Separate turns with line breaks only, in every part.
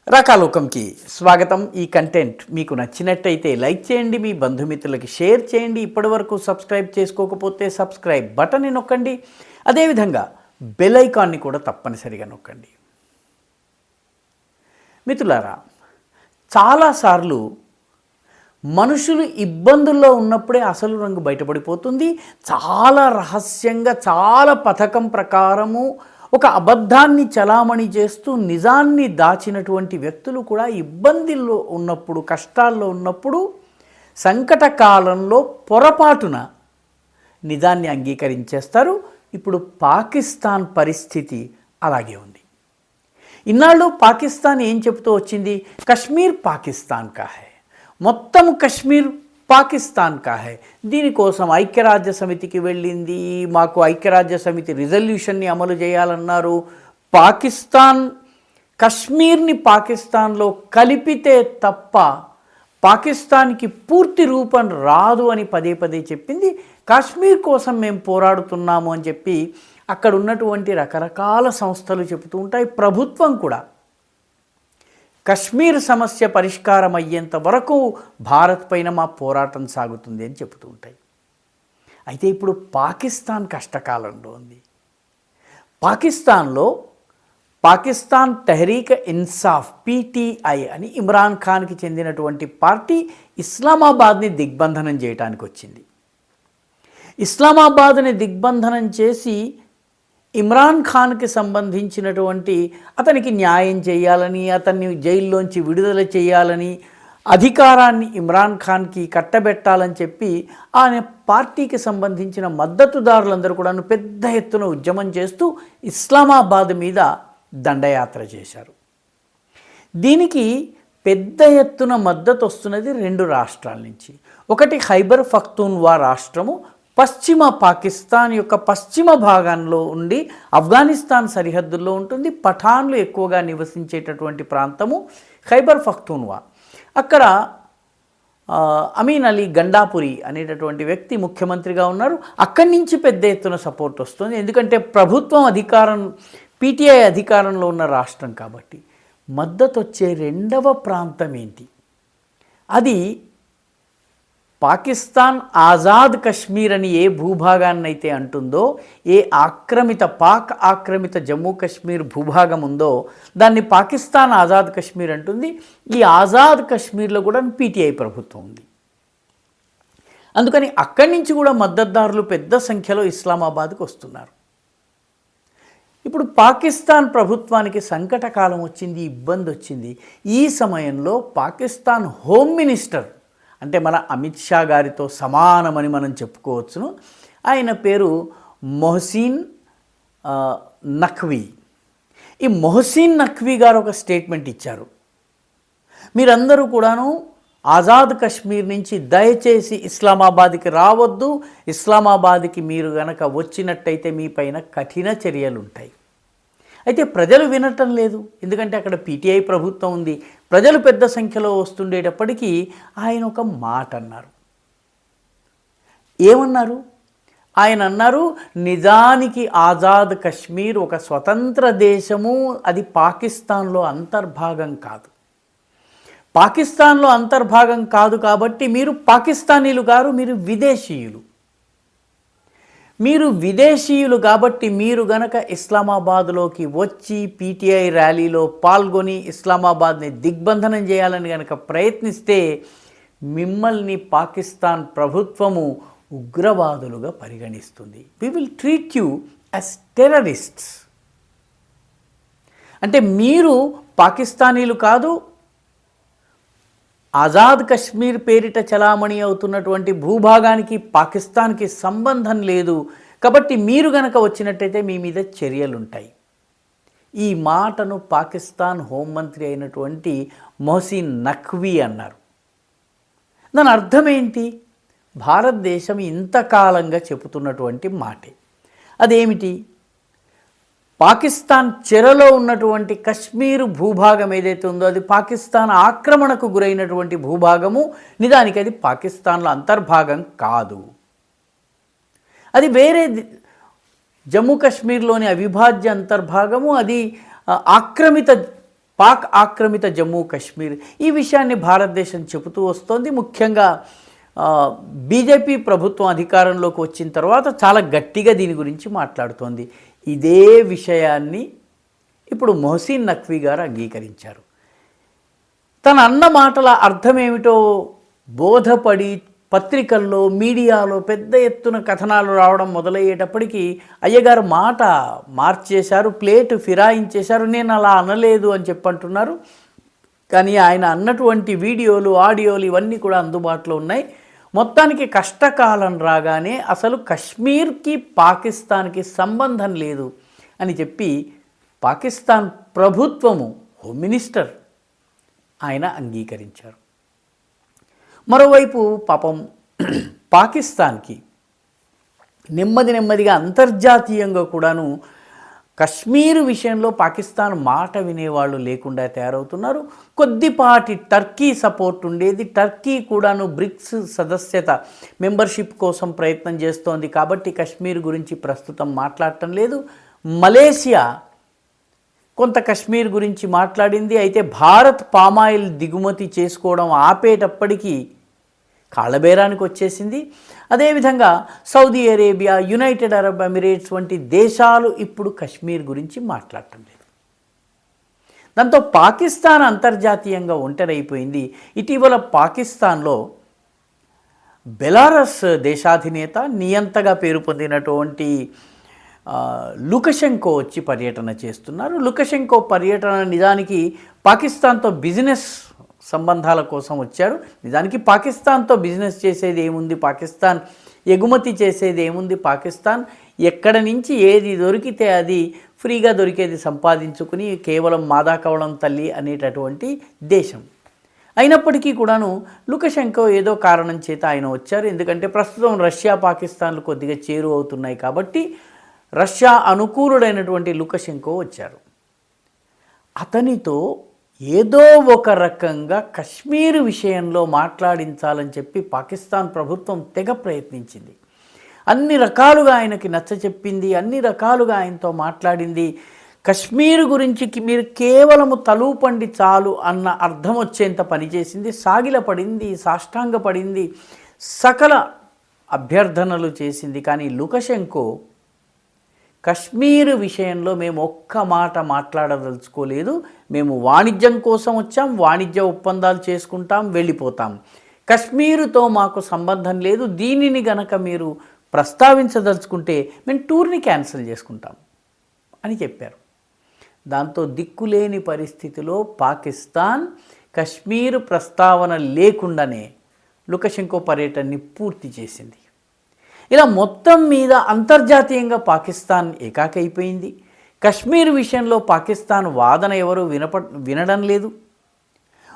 రాకాలోకంకి స్వాగతం. ఈ కంటెంట్ మీకు నచ్చినట్టయితే లైక్ చేయండి, మీ బంధుమిత్రులకి షేర్ చేయండి. ఇప్పటివరకు సబ్స్క్రైబ్ చేసుకోకపోతే సబ్స్క్రైబ్ బటన్ని నొక్కండి. అదేవిధంగా బెల్ ఐకాన్ని కూడా తప్పనిసరిగా నొక్కండి. మిత్రులారా, చాలాసార్లు మనుషులు ఇబ్బందుల్లో ఉన్నప్పుడే అసలు రంగు బయటపడిపోతుంది. చాలా రహస్యంగా, చాలా పథకం ప్రకారము ఒక అబద్ధాన్ని చలామణి చేస్తూ నిజాన్ని దాచినటువంటి వ్యక్తులు కూడా ఇబ్బందుల్లో ఉన్నప్పుడు, కష్టాల్లో ఉన్నప్పుడు, సంకట కాలంలో పొరపాటున నిజాన్ని అంగీకరించేస్తారు. ఇప్పుడు పాకిస్తాన్ పరిస్థితి అలాగే ఉంది. ఇన్నాళ్ళు పాకిస్తాన్ ఏం చెబుతూ వచ్చింది? కశ్మీర్ పాకిస్తాన్ కా హై, మొత్తం కశ్మీర్ పాకిస్తాన్ కా హై. దీనికోసం ఐక్యరాజ్య సమితికి వెళ్ళింది. మాకు ఐక్యరాజ్య సమితి రిజల్యూషన్ని అమలు చేయాలన్నారు. పాకిస్తాన్ కశ్మీర్ని పాకిస్తాన్లో కలిపితే తప్ప పాకిస్తాన్కి పూర్తి రూపం రాదు అని పదే పదే చెప్పింది. కాశ్మీర్ కోసం మేము పోరాడుతున్నాము అని చెప్పి అక్కడ ఉన్నటువంటి రకరకాల సంస్థలు చెబుతూ ఉంటాయి. ప్రభుత్వం కూడా కశ్మీర్ సమస్య పరిష్కారం అయ్యేంత వరకు భారత్ పైన మా పోరాటం సాగుతుంది అని చెబుతూ ఉంటాయి. అయితే ఇప్పుడు పాకిస్తాన్ కష్టకాలంలో ఉంది. పాకిస్తాన్లో పాకిస్తాన్ తెహ్రీక్ ఇన్సాఫ్ పీటీఐ అని ఇమ్రాన్ ఖాన్కి చెందినటువంటి పార్టీ ఇస్లామాబాద్ని దిగ్బంధనం చేయడానికి వచ్చింది. ఇస్లామాబాద్ని దిగ్బంధనం చేసి ఇమ్రాన్ ఖాన్కి సంబంధించినటువంటి అతనికి న్యాయం చేయాలని, అతన్ని జైల్లోంచి విడుదల చేయాలని, అధికారాన్ని ఇమ్రాన్ ఖాన్కి కట్టబెట్టాలని చెప్పి ఆయన పార్టీకి సంబంధించిన మద్దతుదారులందరూ కూడా పెద్ద ఎత్తున ఉద్యమం చేస్తూ ఇస్లామాబాద్ మీద దండయాత్ర చేశారు. దీనికి పెద్ద ఎత్తున మద్దతు వస్తున్నది రెండు రాష్ట్రాల నుంచి. ఒకటి ఖైబర్ పఖ్తూన్ఖ్వా రాష్ట్రము, పశ్చిమ పాకిస్తాన్ యొక్క పశ్చిమ భాగంలో ఉండి ఆఫ్ఘనిస్తాన్ సరిహద్దుల్లో ఉంటుంది. పఠాన్లు ఎక్కువగా నివసించేటటువంటి ప్రాంతము ఖైబర్ పఖ్తూన్ఖ్వా. అక్కడ అమీన్ అలీ గండాపురి అనేటటువంటి వ్యక్తి ముఖ్యమంత్రిగా ఉన్నారు. అక్కడి నుంచి పెద్ద ఎత్తున సపోర్ట్ వస్తుంది. ఎందుకంటే ప్రభుత్వం పీటీఐ అధికారంలో ఉన్న రాష్ట్రం కాబట్టి. మద్దతు వచ్చే రెండవ ప్రాంతం ఏంటి? అది పాకిస్తాన్ ఆజాద్ కశ్మీర్ అని ఏ భూభాగాన్నైతే అంటుందో, ఏ పాక్ ఆక్రమిత జమ్మూ కాశ్మీర్ భూభాగం ఉందో దాన్ని పాకిస్తాన్ ఆజాద్ కశ్మీర్ అంటుంది. ఈ ఆజాద్ కశ్మీర్లో కూడా పీటీఐ ప్రభుత్వం ఉంది. అందుకని అక్కడి నుంచి కూడా మద్దతుదారులు పెద్ద సంఖ్యలో ఇస్లామాబాద్కు వస్తున్నారు. ఇప్పుడు పాకిస్తాన్ ప్రభుత్వానికి సంకటకాలం వచ్చింది, ఇబ్బంది వచ్చింది. ఈ సమయంలో పాకిస్తాన్ హోమ్ మినిస్టర్, అంటే మన అమిత్ షా గారితో సమానమని మనం చెప్పుకోవచ్చును, ఆయన పేరు మొహసిన్ నఖ్వీ. ఈ మొహసిన్ నఖ్వీ గారు ఒక స్టేట్మెంట్ ఇచ్చారు. మీరందరూ కూడాను ఆజాద్ కశ్మీర్ నుంచి దయచేసి ఇస్లామాబాద్కి రావద్దు, ఇస్లామాబాద్కి మీరు గనక వచ్చినట్టయితే మీ పైన కఠిన చర్యలు ఉంటాయి. అయితే ప్రజలు వినటం లేదు. ఎందుకంటే అక్కడ పీటీఐ ప్రభుత్వం ఉంది. ప్రజలు పెద్ద సంఖ్యలో వస్తుండేటప్పటికీ ఆయన ఒక మాట అన్నారు. ఏమన్నారు? ఆయన అన్నారు, నిజానికి ఆజాద్ కశ్మీర్ ఒక స్వతంత్ర దేశము, అది పాకిస్తాన్లో అంతర్భాగం కాదు. పాకిస్తాన్లో అంతర్భాగం కాదు కాబట్టి మీరు పాకిస్తానీలు గారు, మీరు విదేశీయులు. మీరు విదేశీయులు కాబట్టి మీరు గనక ఇస్లామాబాద్లోకి వచ్చి పీటీఐ ర్యాలీలో పాల్గొని ఇస్లామాబాద్ని దిగ్బంధనం చేయాలని గనక ప్రయత్నిస్తే మిమ్మల్ని పాకిస్తాన్ ప్రభుత్వము ఉగ్రవాదులుగా పరిగణిస్తుంది. We will treat you as terrorists. అంటే మీరు పాకిస్తానీలు కాదు, ఆజాద్ కశ్మీర్ పేరిట చలామణి అవుతున్నటువంటి భూభాగానికి పాకిస్తాన్కి సంబంధం లేదు. కాబట్టి మీరు గనక వచ్చినట్టయితే మీ మీద చర్యలుంటాయి. ఈ మాటను పాకిస్తాన్ హోంమంత్రి అయినటువంటి మొహసిన్ నఖ్వీ అన్నారు. దాని అర్థం ఏంటి? భారతదేశం ఇంతకాలంగా చెబుతున్నటువంటి మాటే. అదేమిటి? పాకిస్తాన్ చెరలో ఉన్నటువంటి కశ్మీర్ భూభాగం ఏదైతే ఉందో అది పాకిస్తాన్ ఆక్రమణకు గురైనటువంటి భూభాగము. నిజానికి అది పాకిస్తాన్లో అంతర్భాగం కాదు. అది వేరే జమ్మూ కాశ్మీర్లోని అవిభాజ్య అంతర్భాగము. అది ఆక్రమిత పాక్ ఆక్రమిత జమ్మూ కాశ్మీర్, ఈ విషయాన్ని భారతదేశం చెబుతూ వస్తోంది. ముఖ్యంగా బీజేపీ ప్రభుత్వం అధికారంలోకి వచ్చిన తర్వాత చాలా గట్టిగా దీని గురించి మాట్లాడుతోంది. ఇదే విషయాన్ని ఇప్పుడు మొహసిన్ నఖ్వీ గారు అంగీకరించారు. తన అన్న మాటల అర్థమేమిటో బోధపడి పత్రికల్లో, మీడియాలో పెద్ద ఎత్తున కథనాలు రావడం మొదలయ్యేటప్పటికీ అయ్యగారు మాట మార్చేశారు, ప్లేటు ఫిరాయించేశారు. నేను అలా అనలేదు అని చెప్పంటున్నారు. కానీ ఆయన అన్నటువంటి వీడియోలు, ఆడియోలు ఇవన్నీ కూడా అందుబాటులో ఉన్నాయి. మొత్తానికి కష్టకాలం రాగానే అసలు కశ్మీర్కి పాకిస్తాన్కి సంబంధం లేదు అని చెప్పి పాకిస్తాన్ ప్రభుత్వము, హోమ్ మినిస్టర్ ఆయన అంగీకరించారు. మరోవైపు పాపం పాకిస్తాన్కి నెమ్మదిగా అంతర్జాతీయంగా కూడాను కశ్మీర్ విషయంలో పాకిస్తాన్ మాట వినేవాళ్ళు లేకుండా తయారవుతున్నారు. కొద్దిపాటి టర్కీ సపోర్ట్ ఉండేది. టర్కీ కూడాను బ్రిక్స్ సదస్యత మెంబర్షిప్ కోసం ప్రయత్నం చేస్తోంది. కాబట్టి కశ్మీర్ గురించి ప్రస్తుతం మాట్లాడటం లేదు. మలేసియా కొంత కశ్మీర్ గురించి మాట్లాడింది. అయితే భారత్ పామాయిల్ దిగుమతి చేసుకోవడం ఆపేటప్పటికీ కాళ్ళబేరానికి వచ్చేసింది. అదేవిధంగా Saudi Arabia, United Arab Emirates వంటి దేశాలు ఇప్పుడు కశ్మీర్ గురించి మాట్లాడటం లేదు. దాంతో పాకిస్తాన్ అంతర్జాతీయంగా ఒంటరైపోయింది. ఇటీవల పాకిస్తాన్లో బెలారస్ దేశాధినేత, నియంతగా పేరు పొందినటువంటి లుకషెంకో వచ్చి పర్యటన చేస్తున్నారు. లుకషెంకో పర్యటన నిజానికి పాకిస్తాన్తో బిజినెస్ సంబంధాల కోసం వచ్చారు. నిజానికి పాకిస్తాన్తో బిజినెస్ చేసేది ఏముంది, పాకిస్తాన్ ఎగుమతి చేసేది ఏముంది, పాకిస్తాన్ ఎక్కడ నుంచి ఏది దొరికితే అది ఫ్రీగా దొరికేది సంపాదించుకుని కేవలం మాదాకవళం తల్లి అనేటటువంటి దేశం. అయినప్పటికీ కూడాను లుకషెంకో ఏదో కారణం చేత ఆయన వచ్చారు. ఎందుకంటే ప్రస్తుతం రష్యా, పాకిస్తాన్లు కొద్దిగా చేరువ అవుతున్నాయి కాబట్టి రష్యా అనుకూలుడైనటువంటి లుకషెంకో వచ్చారు. అతనితో ఏదో ఒక రకంగా కశ్మీర్ విషయంలో మాట్లాడించాలని చెప్పి పాకిస్తాన్ ప్రభుత్వం తెగ ప్రయత్నించింది. అన్ని రకాలుగా ఆయనకి నచ్చచెప్పింది, అన్ని రకాలుగా ఆయనతో మాట్లాడింది. కశ్మీర్ గురించి మీరు కేవలము తలూపండి చాలు అన్న అర్థం వచ్చేంత పనిచేసింది. సాగిలపడింది, సాష్టాంగపడింది, సకల అభ్యర్థనలు చేసింది. కానీ లుకషెంకో కశ్మీర్ విషయంలో మేము ఒక్క మాట మాట్లాడదలుచుకోలేదు, మేము వాణిజ్యం కోసం వచ్చాం, వాణిజ్య ఒప్పందాలు చేసుకుంటాం, వెళ్ళిపోతాం, కశ్మీరుతో మాకు సంబంధం లేదు, దీనిని గనక మీరు ప్రస్తావించదలుచుకుంటే మేము టూర్ని క్యాన్సిల్ చేసుకుంటాం అని చెప్పారు. దాంతో దిక్కులేని పరిస్థితిలో పాకిస్తాన్ కశ్మీర్ ప్రస్తావన లేకుండానే లుకషెంకో పర్యటనని పూర్తి చేసింది. ఇలా మొత్తం మీద అంతర్జాతీయంగా పాకిస్తాన్ ఏకాకైపోయింది. కశ్మీర్ విషయంలో పాకిస్తాన్ వాదన ఎవరు వినడం లేదు.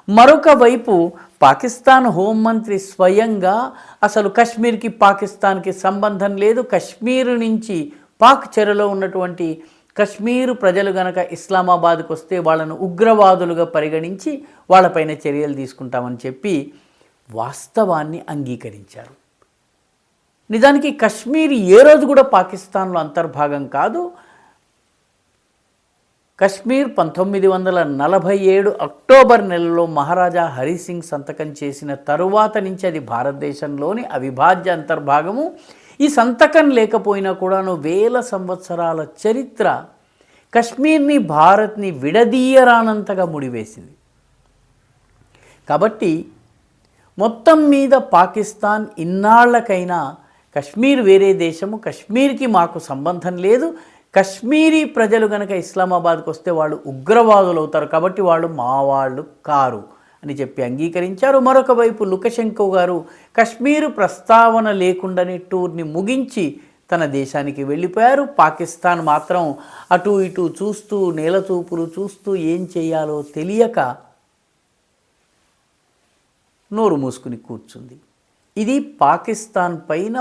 మరొక వైపు పాకిస్తాన్ హోంమంత్రి స్వయంగా అసలు కశ్మీర్కి పాకిస్తాన్కి సంబంధం లేదు, కశ్మీర్ నుంచి పాక్ చెరలో ఉన్నటువంటి కశ్మీరు ప్రజలు గనక ఇస్లామాబాద్కు వస్తే వాళ్ళను ఉగ్రవాదులుగా పరిగణించి వాళ్ళపైన చర్యలు తీసుకుంటామని చెప్పి వాస్తవాన్ని అంగీకరించారు. నిజానికి కశ్మీర్ ఏ రోజు కూడా పాకిస్తాన్లో అంతర్భాగం కాదు. కశ్మీర్ 1947 అక్టోబర్ నెలలో మహారాజా హరిసింగ్ సంతకం చేసిన తరువాత నుంచి అది భారతదేశంలోని అవిభాజ్య అంతర్భాగము. ఈ సంతకం లేకపోయినా కూడాను వేల సంవత్సరాల చరిత్ర కశ్మీర్ని, భారత్ని విడదీయరానంతగా ముడివేసింది. కాబట్టి మొత్తం మీద పాకిస్తాన్ ఇన్నాళ్లకైనా కశ్మీర్ వేరే దేశము, కశ్మీర్కి మాకు సంబంధం లేదు, కశ్మీరీ ప్రజలు కనుక ఇస్లామాబాద్కు వస్తే వాళ్ళు ఉగ్రవాదులు అవుతారు, కాబట్టి వాళ్ళు మా వాళ్ళు కారు అని చెప్పి అంగీకరించారు. మరొక వైపు లుకషెంకో గారు కశ్మీరు ప్రస్తావన లేకుండానే టూర్ని ముగించి తన దేశానికి వెళ్ళిపోయారు. పాకిస్తాన్ మాత్రం అటు ఇటు చూస్తూ, నేలచూపులు చూస్తూ ఏం చేయాలో తెలియక నోరు మూసుకుని కూర్చుంది. ఇది పాకిస్తాన్ పైన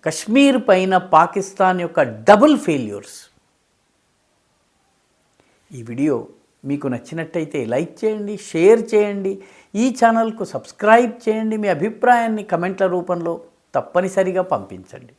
కశ్మీర్ పైన పాకిస్తాన్ యొక్క డబుల్ ఫెయిల్యూర్స్. ఈ వీడియో మీకు నచ్చినట్టయితే లైక్ చేయండి, షేర్ చేయండి, ఈ ఛానల్కు సబ్స్క్రైబ్ చేయండి. మీ అభిప్రాయాన్ని కమెంట్ల రూపంలో తప్పనిసరిగా పంపించండి.